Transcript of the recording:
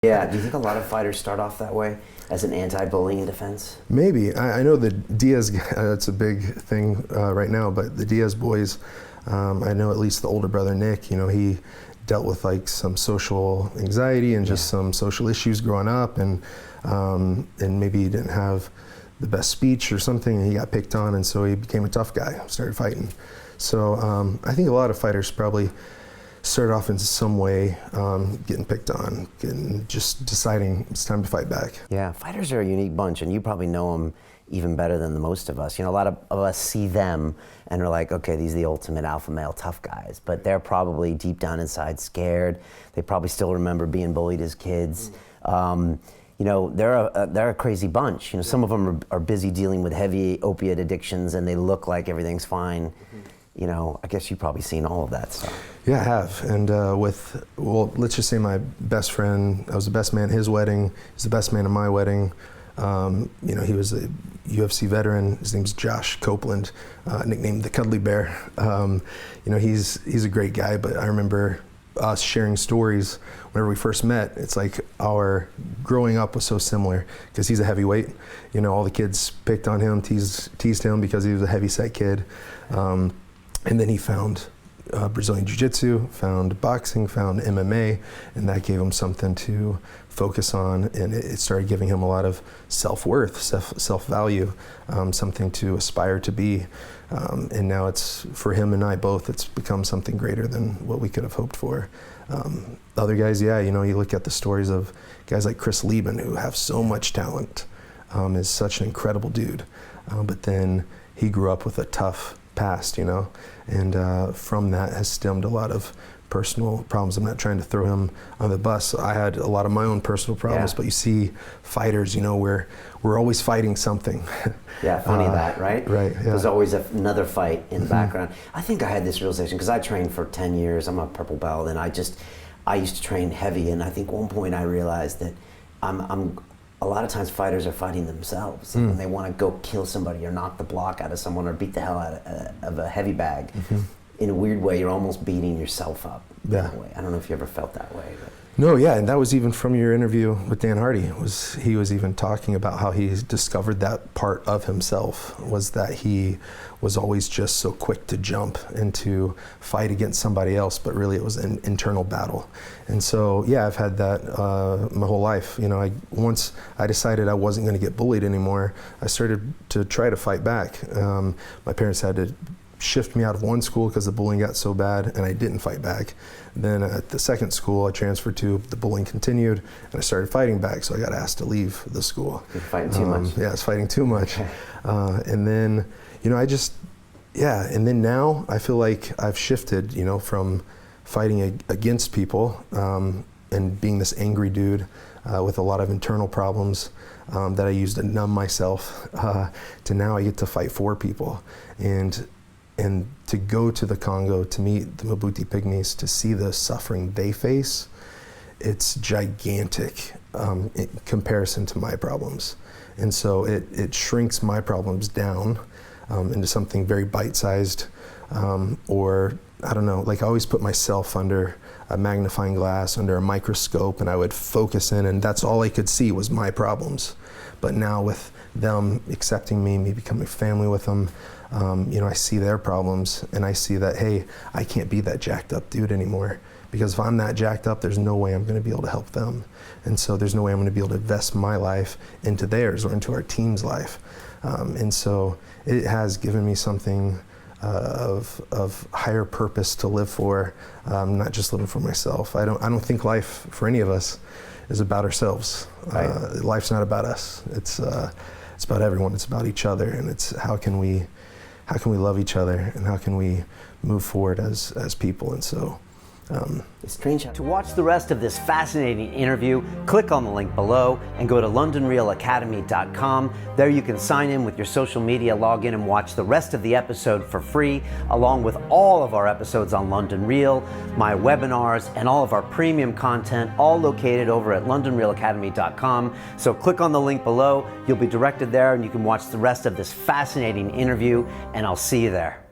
Yeah, do you think a lot of fighters start off that way, as an anti-bullying defense? Maybe. I know the Diaz, it's a big thing right now, but the Diaz boys, I know at least the older brother Nick, he dealt with like some social anxiety and just some social issues growing up, and maybe he didn't have the best speech or something, and he got picked on, and so he became a tough guy, started fighting. So I think a lot of fighters probably start off in some way getting picked on, just deciding it's time to fight back. Yeah, fighters are a unique bunch, and you probably know them even better than the most of us. A lot of us see them and are like, okay, these are the ultimate alpha male tough guys, but they're probably deep down inside scared. They probably still remember being bullied as kids. They're a crazy bunch. Some of them are busy dealing with heavy opiate addictions, and they look like everything's fine. I guess you've probably seen all of that stuff. Yeah, I have. And let's just say my best friend, I was the best man at his wedding, he's the best man at my wedding. He was a UFC veteran. His name's Josh Copeland, nicknamed the Cuddly Bear. He's a great guy, but I remember us sharing stories whenever we first met. It's like our growing up was so similar because he's a heavyweight. All the kids picked on him, teased him because he was a heavy-set kid. And then he found Brazilian Jiu-Jitsu, found boxing, found MMA, and that gave him something to focus on, and it started giving him a lot of self-worth, self-value, something to aspire to be. And now it's, for him and I both, it's become something greater than what we could have hoped for. Other guys, you look at the stories of guys like Chris Lieben, who have so much talent, is such an incredible dude, but then he grew up with a tough past, and from that has stemmed a lot of personal problems. I'm not trying to throw him on the bus. I had a lot of my own personal problems, but you see fighters, we're always fighting something. Yeah, funny that, right? Right, yeah. There's always another fight in the background. I think I had this realization because I trained for 10 years. I'm a purple belt, and I used to train heavy, and I think one point I realized that a lot of times fighters are fighting themselves. When they want to go kill somebody or knock the block out of someone or beat the hell out of a heavy bag. In a weird way, you're almost beating yourself up. Yeah. In a way. I don't know if you ever felt that way. But. No, yeah, and that was even from your interview with Dan Hardy. He was even talking about how he discovered that part of himself, was that he was always just so quick to jump and to fight against somebody else, but really it was an internal battle. And so, yeah, I've had that my whole life. Once I decided I wasn't going to get bullied anymore, I started to try to fight back. My parents had to shift me out of one school because the bullying got so bad, and I didn't fight back. Then at the second school I transferred to, the bullying continued, and I started fighting back, so I got asked to leave the school. You're fighting too much. Yeah, I was fighting too much. Okay. And then, and then now I feel like I've shifted, from fighting against people and being this angry dude with a lot of internal problems that I used to numb myself, to now I get to fight for people. And to go to the Congo, to meet the Mabuti Pygmies, to see the suffering they face, it's gigantic in comparison to my problems. And so it shrinks my problems down into something very bite-sized, or I don't know, like I always put myself under a magnifying glass, under a microscope, and I would focus in, and that's all I could see was my problems. But now with them accepting me becoming family with them, I see their problems, and I see that, hey, I can't be that jacked up dude anymore, because if I'm that jacked up, there's no way I'm going to be able to help them. And so there's no way I'm going to be able to invest my life into theirs or into our team's life. And so it has given me something of higher purpose to live for, not just living for myself. I don't think life for any of us is about ourselves. Right. Life's not about us. It's about everyone. It's about each other, and it's how can we love each other, and how can we move forward as people. And so It's strange. To watch the rest of this fascinating interview, click on the link below and go to LondonRealAcademy.com. There you can sign in with your social media, log in and watch the rest of the episode for free, along with all of our episodes on London Real, my webinars, and all of our premium content, all located over at LondonRealAcademy.com. So click on the link below. You'll be directed there and you can watch the rest of this fascinating interview, and I'll see you there.